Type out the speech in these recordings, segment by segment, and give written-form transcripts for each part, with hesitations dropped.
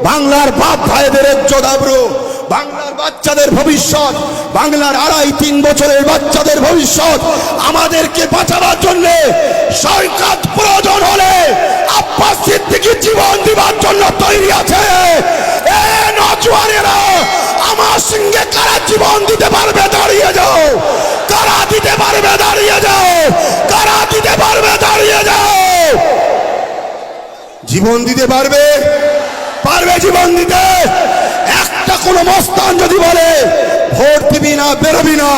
বাংলার বাপ ভাইদের ইজ্জত আবরু, বাংলার বাচ্চাদের ভবিষ্যৎ, বাংলার 2.5-3 বছরের বাচ্চাদের ভবিষ্যৎ আমাদেরকে বাঁচাবার জন্য সরকার প্রয়োজন হলে আব্বাস সিদ্দিকী জীবন দিবার জন্য তৈরি আছে। এ নওজওয়ানেরা, আমার সঙ্গে কারা জীবন দিতে পারবে? দাঁড়িয়ে যাও। কারা দিতে পারবে? দাঁড়িয়ে যাও। কারা দিতে পারবে? দাঁড়িয়ে যাও। জীবন দিতে পারবে? পারবে জীবন দিতে? একটা কোন মস্তান যদি বলে ভোট দিবি না, বেরোবি না,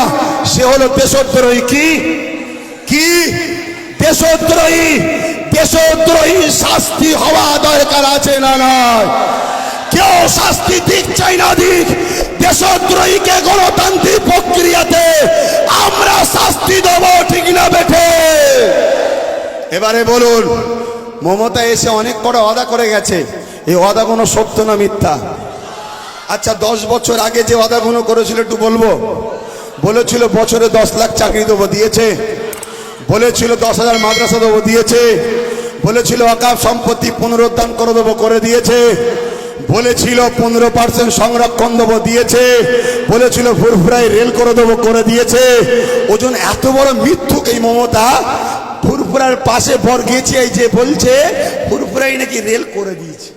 সে হলো দেশদ্রোহী। কি কি দেশদ্রোহী? দেশদ্রোহী শাস্তি হওয়া দরকার আছে না নয়? কেউ শাস্তি দিক চাই না দিক, দেশদ্রোহীকে গণতান্ত্রিক প্রক্রিয়াতে আমরা শাস্তি দেব, ঠিক না বেঠে? এবারে বলুন, মমতা এসে অনেক বড় ওয়াদা করে গেছে, এই ওয়াদা কোনো সত্য না মিথ্যা? আচ্ছা, 10 বছর আগে যে ওয়াদাগুলো করেছিল একটু বলবো। বলেছিল বছরে 10 লাখ চাকরি দেবো, দিয়েছে? বলেছিল 10,000 মাদ্রাসা দেবো, দিয়েছে? বলেছিল ওয়াকফ সম্পত্তি পুনরুদ্ধার করে দেবো, করে দিয়েছে? বলেছিল 15% সংরক্ষণ দেবো, দিয়েছে? বলেছিল ফুরফুরাই রেল করে দেবো, করে দিয়েছে? ওজন এত বড় মিথ্যুক এই মমতা, ফুরফুরার পাশে ভর গিয়েছে, এই যে বলছে ফুরফুরাই নাকি রেল করে দিয়েছে।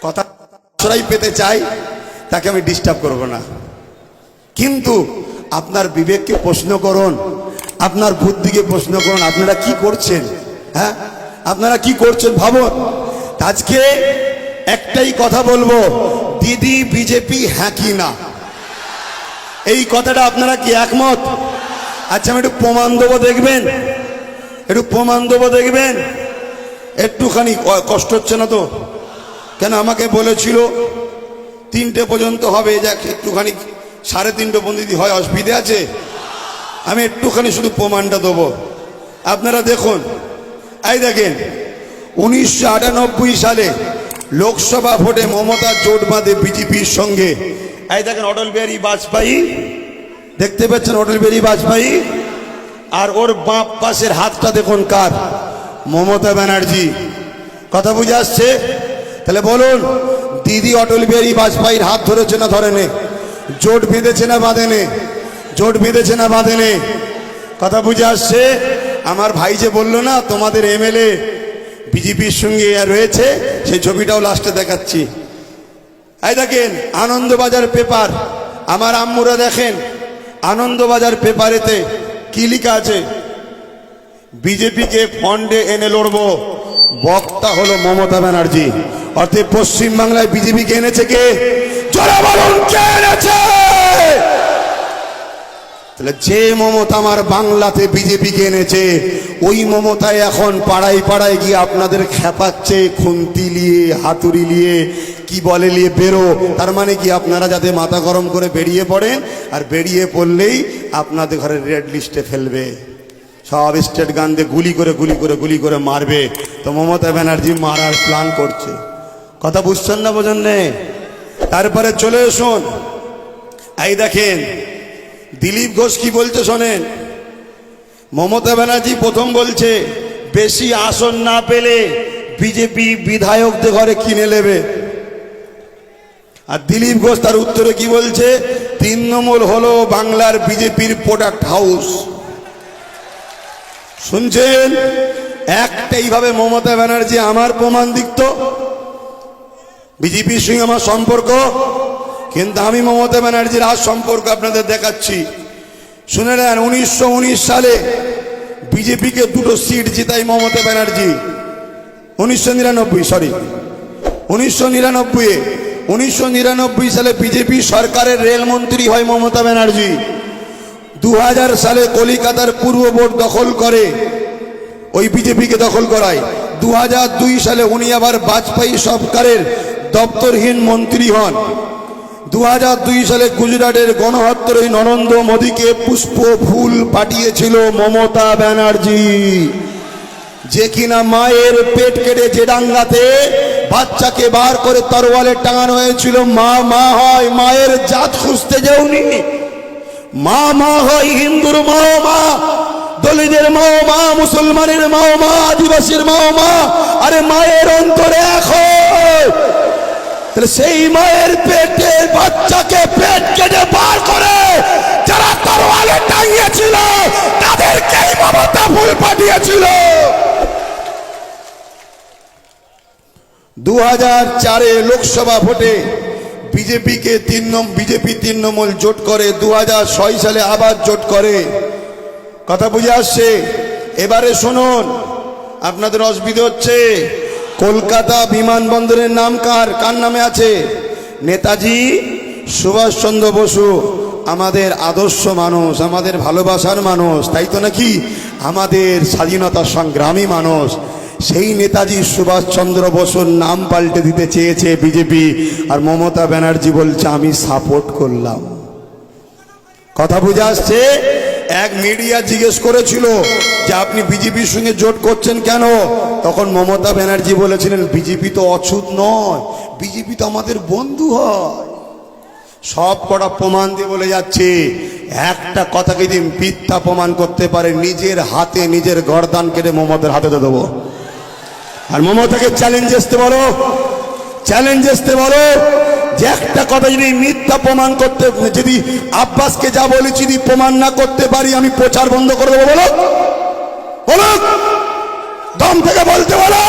কথা পেতে চাই, তাকে আমি ডিস্টার্ব করব না, কিন্তু আপনার বিবেককে প্রশ্ন করুন, আপনার বুদ্ধিকে প্রশ্ন করুন, আপনারা কি করছেন? হ্যাঁ, আপনারা কি করছেন ভাবুন। আজকে একটাই কথা বলবো, দিদি বিজেপি হ্যাঁ কি না, এই কথাটা আপনারা কি একমত? আচ্ছা, আমি একটু প্রমাণ দেবো, দেখবেন? একটু প্রমাণ দেবো, দেখবেন? একটুখানি কষ্ট হচ্ছে না তো? কেন আমাকে বলেছিল 3টে পর্যন্ত হবে, যাক একটুখানি 3:30 পর্যন্ত হয়, অসুবিধে আছে? আমি একটুখানি শুধু প্রমাণটা দেবো, আপনারা দেখুন। এই দেখেন, 1998 সালে লোকসভা ভোটে মমতা জোট বাঁধে বিজেপির সঙ্গে। এই দেখেন অটল বিহারী বাজপেয়ী, দেখতে পাচ্ছেন অটল বিহারী বাজপেয়ী, আর ওর বাম পাশের হাতটা দেখুন কার? মমতা ব্যানার্জি। কথা বুঝে আসছে? তাহলে বলুন, দিদি অটল বিহারী বাজপেয়ীর হাত ধরেছে না ধরেনি? জোট বেঁধেছে না বাঁধেনি? জোট বেঁধেছে না বাঁধেনি? কথা বুঝে আসছে? আমার ভাই যে বললো না তোমাদের এমএলএ বিজেপির সঙ্গে রয়েছে, সেই ছবিটাও লাস্টে দেখাচ্ছি। এই দেখেন আনন্দবাজার পেপার, আমার আম্মুরা দেখেন আনন্দবাজার পেপারেতে কি লেখা আছে? বিজেপিকে ফন্ডে এনে লড়বো, বক্তা হলো মমতা ব্যানার্জি। অর্থাৎ পশ্চিমবাংলায় বিজেপিকে এনেছে কে? জোরে বলুন, কে এনেছে? তাহলে যে মমতা আমার বাংলাতে বিজেপিকে এনেছে, ওই মমতায় এখন পাড়ায় পাড়ায় গিয়ে আপনাদের খেপাচ্ছে, খুন্তি নিয়ে হাতুড়ি নিয়ে কি বলে নিয়ে বেরো। তার মানে কি আপনারা যাতে মাথা গরম করে বেরিয়ে পড়েন, আর বেরিয়ে পড়লেই আপনাদের ঘরে রেড লিস্টে ফেলবে, সব স্টেট গান দিয়ে গুলি করে মারবে। তো মমতা ব্যানার্জি মারার প্ল্যান করছে। কথা বুঝছেন না? বোঝেন নে? তারপরে চলে আসুন, এই দেখেন দিলীপ ঘোষ কি বলছে শোনেন। মমতা ব্যানার্জি প্রথম বলছে বেশি আসন না পেলে বিজেপি বিধায়কদের ঘরে কিনে নেবে, আর দিলীপ ঘোষ তার উত্তরে কি বলছে? তৃণমূল হলো বাংলার বিজেপির প্রোডাক্ট হাউস। শুনছেন? একটাই ভাবে মমতা ব্যানার্জি আমার প্রমাণ দিত বিজেপির সঙ্গে আমার সম্পর্ক, কিন্তু আমি মমতা ব্যানার্জির আর সম্পর্ক আপনাদের দেখাচ্ছি। শুনে নেন, 1919 সালে বিজেপিকে 2টো সিট জেতাই মমতা ব্যানার্জি। 1999 সালে বিজেপি সরকারের রেলমন্ত্রী হয় মমতা ব্যানার্জি। 2000 সালে কলিকাতার পূর্ব বোর্ড দখল করে, ওই বিজেপিকে দখল করায়। 2002 সালে উনি আবার বাজপেয়ী সরকারের দপ্তরহীন মন্ত্রী হন। 2002 সালে গুজরাটের গণহত্যায় নরেন্দ্র মোদীকে পুষ্প ফুল পাঠিয়েছিল মমতা ব্যানার্জি, যে কিনা মায়ের পেট কেটে যে ডাঙ্গাতে বাচ্চাকে বার করে তরোয়ালে টাঙানো হয়েছিল। মা হয়, মায়ের জাত খুঁজতে যাওনি। মা হয়, হিন্দুর মা, দলিতের মা, মুসলমানের মা, আদিবাসীর মা। আরে মায়ের অন্তরে এক হয়। তাহলে সেই মায়ের পেটের বাচ্চাকে পেট কেটে বার করে যারা তরোয়ালে টাঙিয়েছিল তাদেরকেই মমতা ফুল পাঠিয়েছিল। 2004-এ লোকসভা ভোটে বিজেপি 3 নম্বর জোট করে, 2006 সালে আবার জোট করে। কথা বুঝে আসছে? এবারে শুনুন, আপনাদের অসুবিধা হচ্ছে। কলকাতা বিমানবন্দরের নাম কার নামে আছে? নেতাজি সুভাষচন্দ্র বসু, আমাদের আদর্শ মানুষ, আমাদের ভালোবাসার মানুষ, তাই তো নাকি? আমাদের স্বাধীনতা সংগ্রামী মানুষ। সেই নেতাজি সুভাষচন্দ্র বসুর নাম পাল্টে দিতে চেয়েছে বিজেপি, আর মমতা ব্যানার্জি বলছে আমি সাপোর্ট করলাম। কথা বুঝে আসছে? এক মিডিয়া জিজ্ঞেস করেছিল যে আপনি বিজেপির সঙ্গে জোট করছেন কেন? তখন মমতা ব্যানার্জি বলেছিলেন বিজেপি তো অছুত নয়, বিজেপি তো আমাদের বন্ধু হয়। সব কটা প্রমাণ দিয়ে বলে যাচ্ছে, একটা কথাকে যদি মিথ্যা প্রমাণ করতে পারে নিজের হাতে নিজের গর্দান কেটে মমতার হাতে দেবো। আর মমতাকে চ্যালেঞ্জ আসতে বলো, যে একটা কথা যদি মিথ্যা প্রমাণ করতে, যদি আব্বাসকে যা বলেছি যদি প্রমাণ না করতে পারি আমি প্রচার বন্ধ করে দেবো। বলো, দম থেকে বলতে বলো।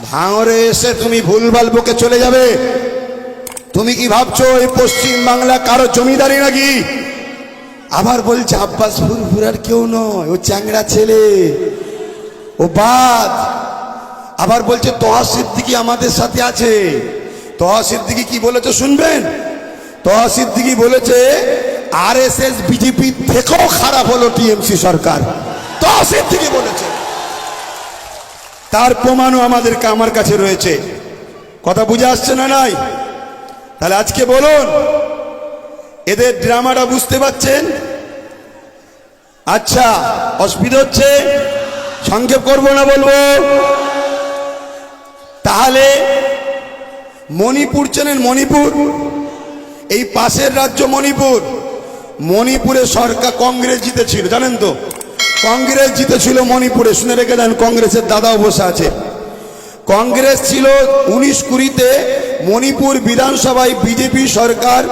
ভাঙরে এসে তুমি ভুলভাল বকে চলে যাবে। তুমি কি ভাবছো এই পশ্চিম বাংলা কারো জমিদারি নাকি? আবার বলছে আব্বাস ফুরফুরার কেউ নয়, ও চ্যাংড়া ছেলে, ও বাদ। আবার বলছে তোহা সিদ্দিকী আমাদের সাথে আছে। তোহা সিদ্দিকী কি বলেছে শুনবেন? তোহা সিদ্দিকী বলেছে আরএসএস বিজেপি থেকেও খারাপ হলো টিএমসি সরকার। তোহা সিদ্দিকী বলেছে, তার প্রমাণও আমার কাছে রয়েছে। কথা বুঝে আসছে না? নাই? তাহলে আজকে বলুন, এদের ড্রামাটা বুঝতে পারছেন? আচ্ছা, অসুবিধা হচ্ছে? সংক্ষেপ করবো না বলবো? তাহলে মণিপুর চেনেন? মণিপুর, এই পাশের রাজ্য মণিপুরে সরকার কংগ্রেস জিতেছিল, জানেন তো? কংগ্রেস জিতেছিল মণিপুরে, শুনে রেখে দেন, কংগ্রেসের দাদাও বসে আছে। কংগ্রেস ছিল 19-20-তে মণিপুর বিধানসভায় বিজেপি সরকার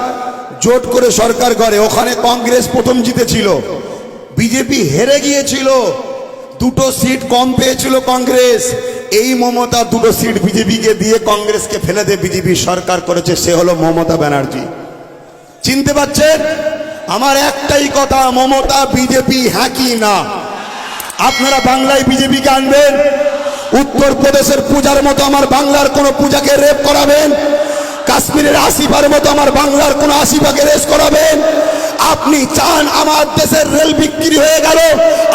জোট করে সরকার করে, ওখানে কংগ্রেস প্রথম জিতেছিল। বিজেপি হেরে গিয়েছিল, 2টো সিট কম পেয়েছিল কংগ্রেস। এই মমতা 2টো সিট বিজেপিকে দিয়ে কংগ্রেসকে ফেলে দিয়ে বিজেপি সরকার করেছে, সে হলো মমতা ব্যানার্জি। চিনতে পারছেন? আমার একটাই কথা, মমতা বিজেপি হ্যাঁ কি না? আপনারা বাংলায় বিজেপিকে আনবেন? উত্তরপ্রদেশের পূজার মতো আমার বাংলার কোন পূজাকে রেপ করাবেন? কাশ্মীরের আসিফার মতো আমার বাংলার কোন আসিফাকে রেস করাবেন? আপনি চান আমার দেশের রেল বিক্রি হয়ে গেল,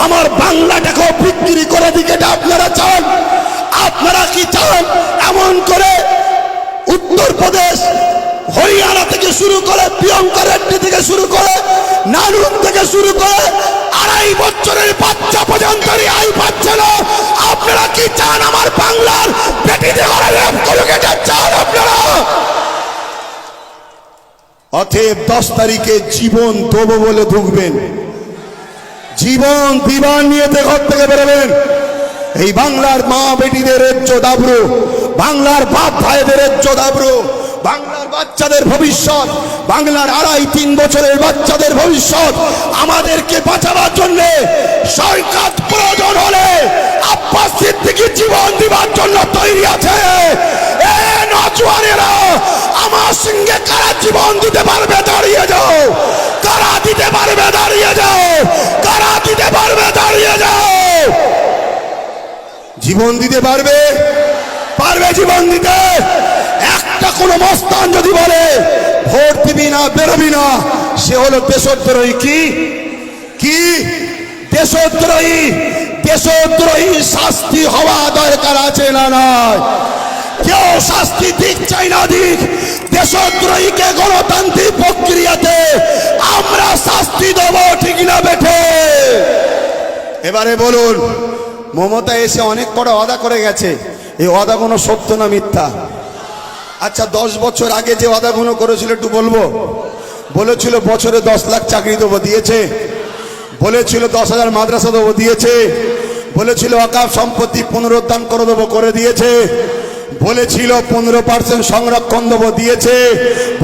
আমার বাংলাটাকেও বিক্রি করে দিকে, এটা আপনারা চান? আপনারা কি চান এমন করে উত্তরপ্রদেশ, হরিয়ানা থেকে শুরু করে, প্রিয়ঙ্কা রেড্ডি থেকে শুরু করে, নানুর থেকে শুরু করে 2.5 বছরের বাচ্চা পর্যন্ত রেহাই পাচ্ছে না? আপনারা কি চান আমার বাংলার বেটিদের ঘরে রেপ করুক? এটা চান আপনারা? অতএব 10 তারিখে জীবন দেবো বলে ঢুকবেন, জীবন বিমান নিয়ে ঘর থেকে বেরোবেন। এই বাংলার মা বেটিদের ইজ্জত আবরু, বাংলার বাপ ভাইদের ইজ্জত আবরু, বাংলার বাচ্চাদের ভবিষ্যৎ, বাংলার 2.5-3 বছরের বাচ্চাদের ভবিষ্যৎ, আমাদেরকে বাঁচাবার জন্য সরকার প্রয়োজন হলে আব্বাস সিদ্দিকী জীবন দিবার জন্য তৈরি আছে। এ নওজওয়ানেরা, আমার সঙ্গে কারা জীবন দিতে পারবে? দাঁড়িয়ে যাও। কারা দিতে পারবে? দাঁড়িয়ে যাও। কারা দিতে পারবে? দাঁড়িয়ে যাও। জীবন দিতে পারবে? জীবন দিতে? একটা কোন মস্তান যদি বলে ভোট দিবি না, বেরোবি না, সে হলো দেশদ্রোহী। কি দেশদ্রোহী? দেশদ্রোহী শাস্তি হওয়া দরকার আছে না নয়? কেউ শাস্তি দিক চাই না দিক, দেশদ্রোহীকে গণতান্ত্রিক প্রক্রিয়াতে আমরা শাস্তি দেবো, ঠিক না বেঠে? এবারে বলুন, মমতা এসে অনেক বড় ওয়াদা করে গেছে, এই ওয়াদা কোনো সত্য না মিথ্যা? আচ্ছা, 10 বছর আগে যে ওয়াদাগুলো করেছিল একটু বলবো। বলেছিল বছরে 10 লাখ চাকরি দেবো, দিয়েছে? বলেছিল 10,000 মাদ্রাসা দেবো, দিয়েছে? বলেছিল ওয়াকফ সম্পত্তি পুনরুদ্ধার করে দেবো, করে দিয়েছে? বলেছিল 15% সংরক্ষণ দেবো, দিয়েছে।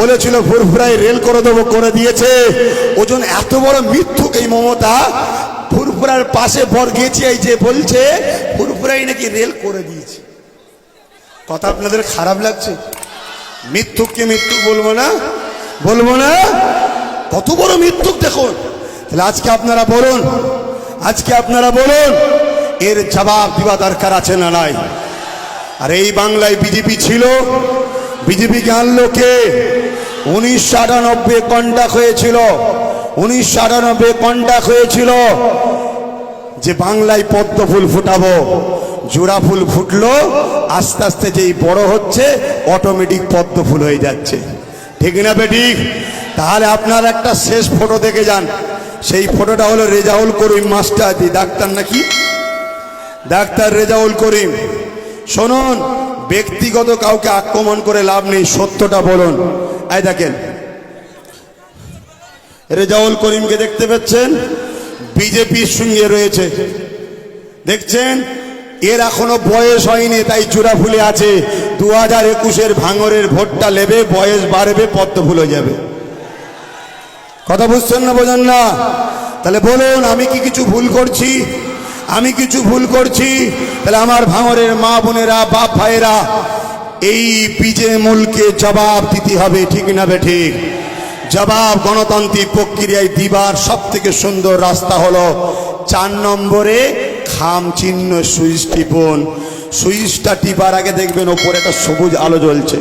বলেছিল ফুরফুরায় রেল করে দেবো, করে দিয়েছে। ওজন এত বড় মিথ্যুক এই মমতা। ফুরফুরার পাশে ভর গেছে, এই যে বলছে ফুরফুরাই নাকি রেল করে দিয়েছে। কথা আপনাদের খারাপ লাগছে? মিথ্যুককে মিথ্যুক বলবো না? বলবো না? কত বড় মিথ্যুক দেখুন। তাহলে আজকে আপনারা বলুন, আজকে আপনারা বলুন, এর জবাব দিবা দরকার আছে না নাই? আর এই বাংলায় বিজেপি ছিল, বিজেপিকে আনলো কে? 1998 কন্টাক্ট হয়েছিল, 1998 কন্টাক্ট হয়েছিল যে বাংলায় পদ্ম ফুল ফুটাবো। জোড়া ফুল ফুটলো, আস্তে আস্তে যেই বড় হচ্ছে অটোমেটিক পদ্ম ফুল হয়ে যাচ্ছে। ঠিক না বেঠিক? তাহলে আপনার একটা শেষ ফটো দেখে যান। সেই ফটোটা হলো রেজাউল করিম মাস্টার, ডাক্তার নাকি, ডাক্তার রেজাউল করিম। শুনুন, ব্যক্তিগত কাউকে আক্রমণ করে লাভ নেই, সত্যটা বলুন। এই দেখেন রেজাউল করিমকে দেখতে পাচ্ছেন, বিজেপির সঙ্গে রয়েছে, দেখছেন? এর এখনো বয়স হয়নি, তাই চূড়া ফুলে আছে। 2021-এর ভাঙরের ভোটটা নেবে, বয়স বাড়বে, পদ্ম ফুল হয়ে যাবে। কথা বুঝছেন না, বোঝেন না? তাহলে বলুন, আমি কি কিছু ভুল করছি? আমি কিছু ভুল করছি? তাহলে আমার ভাঙরের মা বোনেরা, বাপ ভাইয়েরা, এই পিজে মূলকে জবাব দিতে হবে। ঠিক না বেঠিক? জবাব গণতান্ত্রিক প্রক্রিয়ায় দিবার সব থেকে সুন্দর রাস্তা হলো 4 নম্বরে খাম চিহ্ন সুইচ টিপুন। সুইচটা টিপার আগে দেখবেন ওপরে একটা সবুজ আলো জ্বলছে।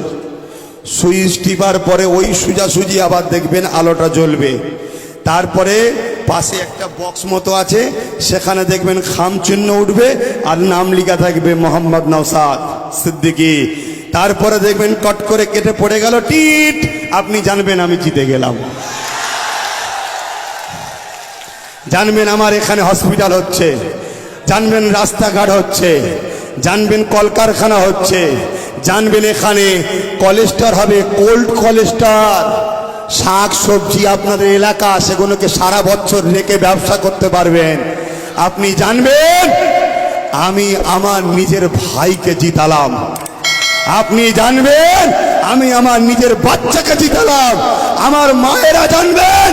সুইচ টিপার পরে ওই সোজাসুজি আবার দেখবেন আলোটা জ্বলবে। তারপরে পাশে একটা বক্স মতো আছে, সেখানে দেখবেন খাম চিহ্ন উঠবে আর নাম লেখা থাকবে মোহাম্মদ নওশাদ সিদ্দিকী। তারপরে দেখবেন কট করে কেটে পড়ে গেল টিট, আপনি জানবেন আমি জিতে গেলাম। জানবেন আমার এখানে হসপিটাল হচ্ছে, জানবেন রাস্তাঘাট হচ্ছে, জানবেন কলকারখানা হচ্ছে, জানবেন এখানে কলেস্টার হবে, কোল্ড কলেস্টার। শাক সবজি আপনাদের এলাকা, সেগুলোকে সারা বছর রেখে ব্যবসা করতে পারবেন। আপনি জানবেন আমি আমার নিজের ভাইকে জিতালাম। আপনি জানবেন আমি আমার নিজের বাচ্চাকে জিতালাম। আমার মায়েরা জানবেন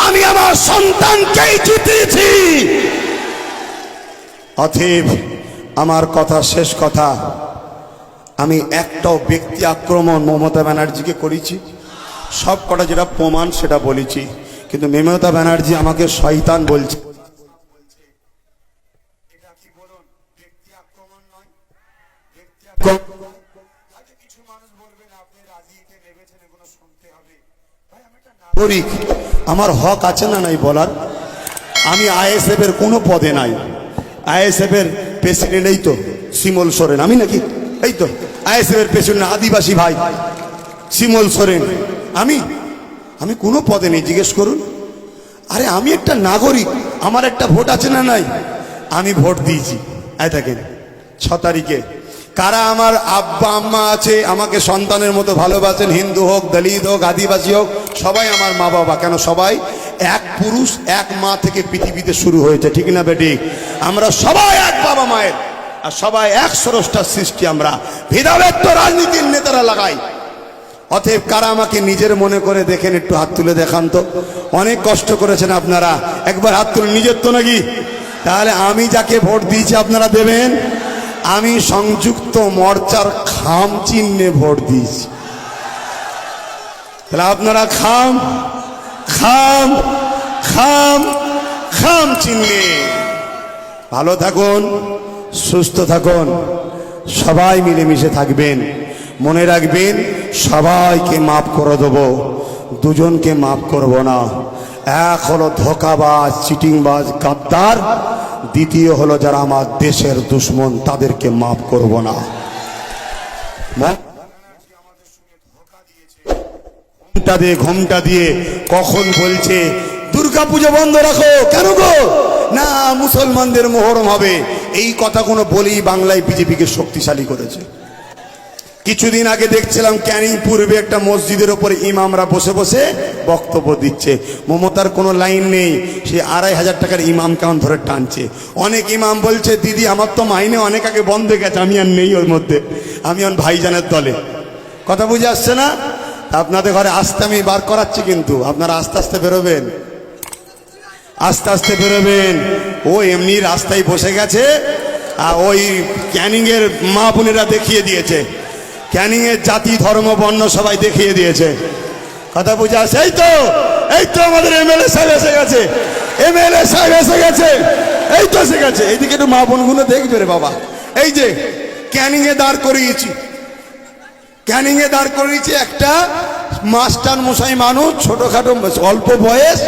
আমি আমার সন্তানকেই জিতেছি। অতএব আমার কথা, শেষ কথা, আমি একটাও ব্যক্তি আক্রমণ মমতা ব্যানার্জিকে করেছি? সব কটা যেটা প্রমাণ সেটা বলেছি, কিন্তু মমতা ব্যানার্জি আমাকে শয়তান বলছে। আমার হক আছে না নাই বলার? আমি আইএসএফ এর কোনো পদে নাই। আইএসএফ এর প্রেসিডেন্ট এই তো শিমল সোরেন, আমি নাকি? এই তো আইএসএফ এর প্রেসিডেন্ট আদিবাসী ভাই শিমল সোরেন। আমি কোনো পদে নেই, জিজ্ঞেস করুন। আরে আমি একটা নাগরিক, আমার একটা ভোট আছে না নাই? আমি ভোট দিয়েছি। এই দেখেন 6 তারিখে কারা আমার আব্বা আম্মা আছে, আমাকে সন্তানের মতো ভালোবাসেন, হিন্দু হোক, দলিত হোক, আদিবাসী হোক, সবাই আমার মা বাবা। কেন? সবাই এক পুরুষ এক মা থেকে পৃথিবীতে শুরু হয়েছে। ঠিক না বেঠিক? আমরা সবাই এক বাবা মায়ের, আর সবাই এক স্রষ্টার সৃষ্টি। আমরা ভেদাভেদ তো রাজনীতির নেতারা লাগাই। অতএব কারা আমাকে নিজের মনে করে দেখেন, একটু হাত তুলে দেখান তো। অনেক কষ্ট করেছেন আপনারা, একবার হাত তুলে। নিজের তো নাকি? তাহলে আমি যাকে ভোট দিয়েছি আপনারা দেবেন। আমি সংযুক্ত মোর্চার খাম চিহ্নে ভোট দিয়েছি। তাহলে আপনারা খাম খাম খাম খাম চিহ্নে ভালো থাকুন, সুস্থ থাকুন, সবাই মিলেমিশে থাকবেন। মনে রাখবেন সবাইকে মাফ করে দেবো, দুজনকে মাফ করব না। এক হলো ধোঁকাবাজ, চিটিংবাজ, গাদ্দার। দ্বিতীয় হলো যারা আমার দেশের দুশ্মন, তাদেরকে মাফ করব না। ঘুমটা দিয়ে কখন বলছে দুর্গাপুজো বন্ধ রাখো, কেন গো? না মুসলমানদের মোহরম হবে। এই কথা কোনো বলেই বাংলায় বিজেপিকে শক্তিশালী করেছে। কিছুদিন আগে দেখছিলাম ক্যানিং পূর্বে একটা মসজিদের ওপরে ইমামরা বসে বসে বক্তব্য দিচ্ছে। মমতার কোনো লাইন নেই, সে 2,500 টাকার ইমাম কেমন ধরে টানছে। অনেক ইমাম বলছে দিদি আমার তো মাইনে অনেক আগে বন্ধ হয়ে গেছে, আমি আর নেই ওর মধ্যে, আমি আর ভাইজানের দলে। কথা বুঝে আসছে না? আপনাদের ঘরে আসতে আমি বার করাচ্ছি, কিন্তু আপনারা আস্তে আস্তে বেরোবেন, আস্তে আস্তে বেরোবেন। ও এমনি রাস্তায় বসে গেছে, আর ওই ক্যানিংয়ের মা বোনেরা দেখিয়ে দিয়েছে, ক্যানিংয়ের জাতি ধর্ম বর্ণ সবাই দেখিয়ে দিয়েছে। কথা বুঝে আসছে? এই তো আমাদের এমএলএ সাহেব এসে গেছে, এমএলএ সাহেব এসে গেছে, এই তো এসে গেছে। এইদিকে একটু মা বোনগুলো দেখবে রে বাবা। এই যে ক্যানিংয়ে দাঁড় করিয়েছি, ক্যানিংয়ে দাঁড় করিয়েছি একটা মাস্টার মশাই মানুষ, ছোটখাটো অল্প বয়স,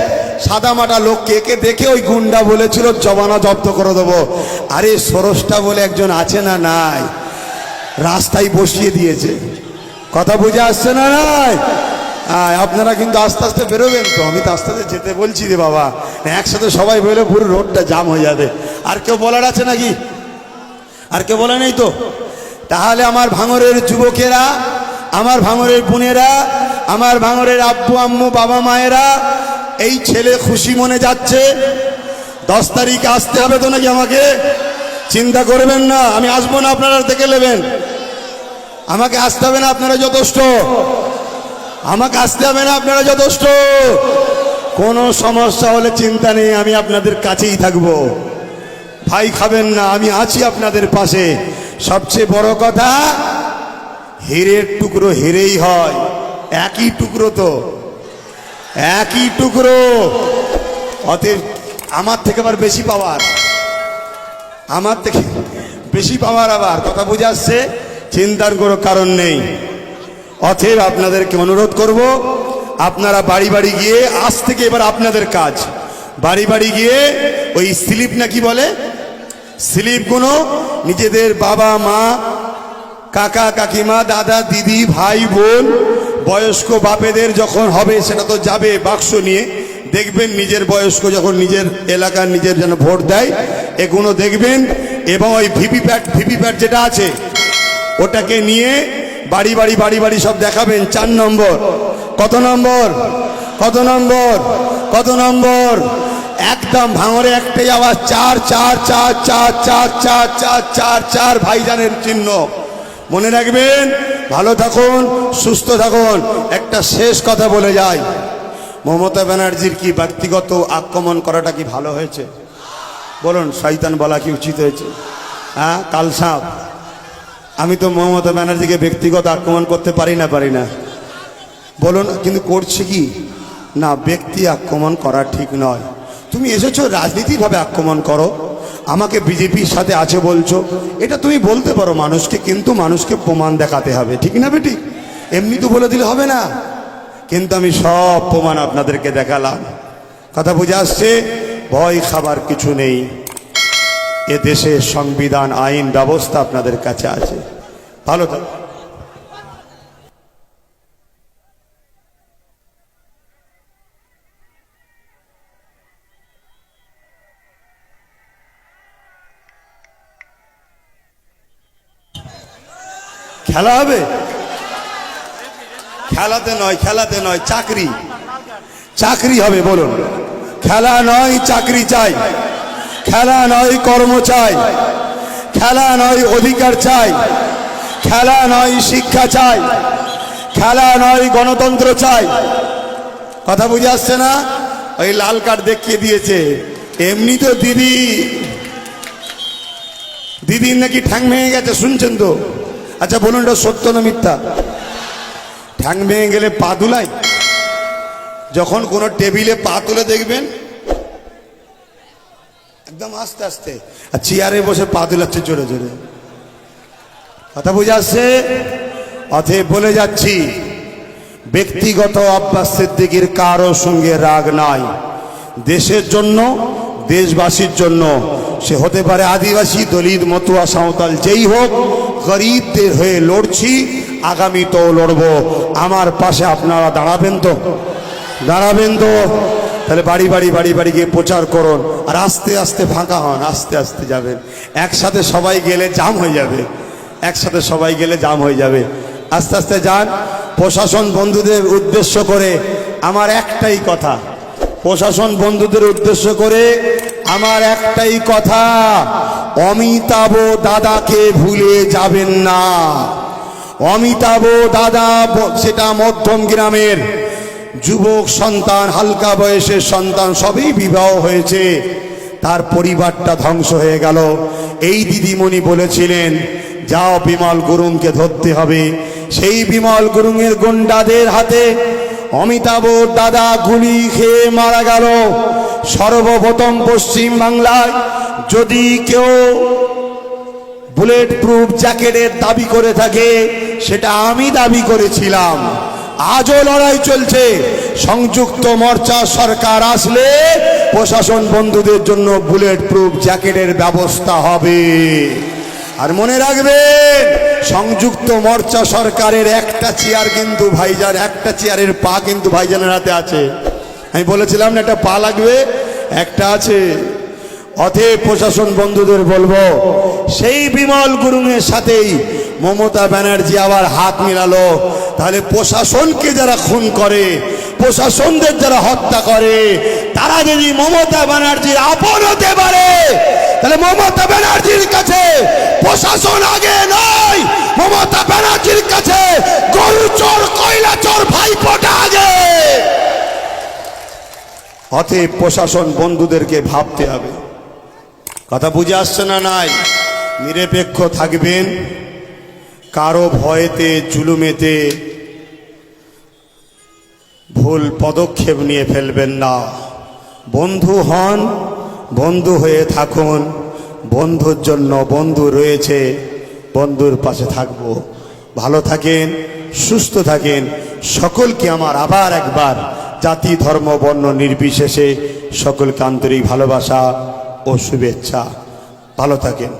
সাদা মাটা লোককে। একে দেখে ওই গুন্ডা বলেছিল জবানা জব্দ করে দেবো। আরে সরসটা বলে একজন আছে না, নাই, রাস্তায় বসিয়ে দিয়েছে। কথা বুঝে আসছে না? নাই, আপনারা কিন্তু আস্তে আস্তে বেরোবেন তো, আমি তো আস্তে আস্তে যেতে বলছি রে বাবা। একসাথে সবাই বেরোলে পুরো রোডটা জাম হয়ে যাবে। আর কেউ বলার আছে নাকি? আর কেউ বলে নেই তো? তাহলে আমার ভাঙরের যুবকেরা, আমার ভাঙরের বোনেরা, আমার ভাঙরের আব্বু আম্মু বাবা মায়েরা, এই ছেলে খুশি মনে যাচ্ছে, 10 তারিখে আসতে হবে তো নাকি? আমাকে চিন্তা করবেন না, আমি আসবো না, আপনারা দেখে নেবেন। আমাকে আসতে হবে না, আপনারা যথেষ্ট। আমাকে আসতে হবে না, আপনারা যথেষ্ট। কোনো সমস্যা হলে চিন্তা নেই, আমি আপনাদের কাছেই থাকবো। ভাই খাবেন না, আমি আছি আপনাদের পাশে। সবচেয়ে বড় কথা, হীরের টুকরো হীরেই হয়, একই টুকরো তো, একই টুকরো। অতএব আমার থেকে আবার বেশি পাওয়ার, আমার থেকে বেশি পাওয়ার। আবার কথা বুঝে আসছে? চিন্তার কোনো কারণ নেই। অতএব আপনাদেরকে অনুরোধ করব, আপনারা বাড়ি বাড়ি গিয়ে, আজ থেকে এবার আপনাদের কাজ, বাড়ি বাড়ি গিয়ে ওই স্লিপ না কি বলে, স্লিপগুলো নিজেদের বাবা মা, কাকা কাকিমা, দাদা দিদি, ভাই বোন, বয়স্ক বাপেদের যখন হবে, সেটা তো যাবে বাক্স নিয়ে, দেখবেন নিজের বয়স্ক যখন নিজের এলাকার নিজের যেন ভোট দেয়, এগুলো দেখবেন। এবং ওই ভিভিপ্যাট যেটা আছে, ওটাকে নিয়ে বাড়ি বাড়ি বাড়ি বাড়ি সব দেখাবেন। 4 নম্বর, কত নম্বর, কত নম্বর, কত নম্বর, একদম ভাঙরে একটাই আওয়াজ, 4 4 4 4 4 4 4 4 4, ভাইজানের চিহ্ন। মনে রাখবেন। ভালো থাকুন, সুস্থ থাকুন। একটা শেষ কথা বলে যাই, মমতা ব্যানার্জির কি ব্যক্তিগত আক্রমণ করাটা কি ভালো হয়েছে? বলুন, শয়তান বলা কি উচিত হয়েছে? হ্যাঁ, কালসাপ। আমি তো মমতা ব্যানার্জিকে ব্যক্তিগত আক্রমণ করতে পারি না, বলুন, কিন্তু করছে কি না? ব্যক্তি আক্রমণ করা ঠিক নয়। তুমি এসেছো রাজনীতিভাবে আক্রমণ করো, আমাকে বিজেপির সাথে আছে বলছো, এটা তুমি বলতে পারো মানুষকে, কিন্তু মানুষকে প্রমাণ দেখাতে হবে, ঠিক না বেটি? এমনি তো বলে দিলে হবে না। কিন্তু আমি সব প্রমাণ আপনাদেরকে দেখালাম। কথা বুঝে আসছে? ভয় খাবার কিছু নেই। এ দেশের সংবিধান, আইন ব্যবস্থা আপনাদের কাছে আছে। ভালো থাকুন। খেলা হবে? খেলাতে নয়, খেলাতে নয়, চাকরি, চাকরি হবে। বলুন, খেলা নয়, চাকরি চাই। খেলা নয়, কর্ম চাই। খেলা নয়, অধিকার চাই। খেলা নয়, শিক্ষা চাই। খেলা নয়, গণতন্ত্র চাই। কথা বুঝে আসছে না? ওই লাল কার্ড দেখিয়ে দিয়েছে। এমনি তো দিদির নাকি ঠ্যাং ভেঙে গেছে, শুনছেন তো? আচ্ছা বলুন, এটা সত্য না মিথ্যা? ঠ্যাং ভেঙে গেলে পা দুলাই? যখন কোনো টেবিলে পা তুলে দেখবেন একদম আস্তে আস্তে, আর চেয়ারে বসে পা তুলাচ্ছে জোরে জোরে। কথা বুঝে আসছে? অতএব বলে যাচ্ছি, ব্যক্তিগত আব্বাস সিদ্দিকীর কারো সঙ্গে রাগ নাই। দেশের জন্য, দেশবাসীর জন্য, সে হতে পারে আদিবাসী, দলিত, মতুয়া, সাঁওতাল, যেই হোক, গরিবদের হয়ে লড়ছি, আগামীতেও লড়বো। আমার পাশে আপনারা দাঁড়াবেন তো? দাঁড়াবেন তো? তাহলে বাড়ি বাড়ি বাড়ি বাড়ি গিয়ে প্রচার করুন, আর আস্তে আস্তে ফাঁকা হন, আস্তে আস্তে যাবেন। একসাথে সবাই গেলে জাম হয়ে যাবে, একসাথে সবাই গেলে জাম হয়ে যাবে। আস্তে আস্তে যান। প্রশাসন বন্ধুদের উদ্দেশ্য করে আমার একটাই কথা, প্রশাসন বন্ধুদের উদ্দেশ্য করে আমার একটাই কথা, অমিতাভ দাদাকে ভুলে যাবেন না। অমিতাভ দাদা সেটা মধ্যম গ্রামের যুবক সন্তান, হালকা বয়সের সন্তান, সবই বিবাহ হয়েছে, তার পরিবারটা ধ্বংস হয়ে গেল। এই দিদিমণি বলেছিলেন যাও বিমল গুরুংকে ধরতে হবে। সেই বিমল গুরুংয়ের গুন্ডাদের হাতে অমিতাভ দাদা গুলি খেয়ে মারা গেল। সর্বপ্রথম পশ্চিম বাংলায় যদি কেউ বুলেট প্রুফ জ্যাকেটের দাবি করে থাকে সেটা আমি দাবি করেছিলাম। আজও লড়াই চলছে। সংযুক্ত মোর্চা সরকার আসলে প্রশাসন বন্ধুদের জন্য বুলেট প্রুফ জ্যাকেটের ব্যবস্থা হবে। আর মনে রাখবেন, সংযুক্ত মোর্চা সরকারের একটা চেয়ার কিন্তু ভাইজান, একটা চেয়ারের পা কিন্তু ভাইজানের হাতে আছে। আমি বলেছিলাম না একটা পা লাগবে, একটা আছে। অতএব প্রশাসন বন্ধুদের বলবো, সেই বিমল গুরুংয়ের সাথেই মমতা ব্যানার্জি আবার হাত মিলালো। তাহলে প্রশাসনকে যারা খুন করে, প্রশাসনদের যারা হত্যা করে, তারা যদি মমতা ব্যানার্জির আপন হতে পারে, তাহলে মমতা ব্যানার্জির কাছে প্রশাসন আগে নয়, মমতা ব্যানার্জির কাছে গরু চোর কয়লা চোর ভাইপোটা আগে। অতএব প্রশাসন বন্ধুদেরকে ভাবতে হবে। কথা বুঝে আসছে না? নাই, নিরপেক্ষ থাকবেন, কারো ভয়েতে জুলুমেতে ভুল পদক্ষেপ নিয়ে ফেলবেন না। বন্ধু হন, বন্ধু হয়ে থাকুন। বন্ধুর জন্য বন্ধু রয়েছে, বন্ধুর পাশে থাকবো। ভালো থাকেন, সুস্থ থাকেন। সকলকে আমার আবার একবার জাতি ধর্ম বর্ণ নির্বিশেষে সকলকে আন্তরিক ভালোবাসা ও শুভেচ্ছা। ভালো থাকেন।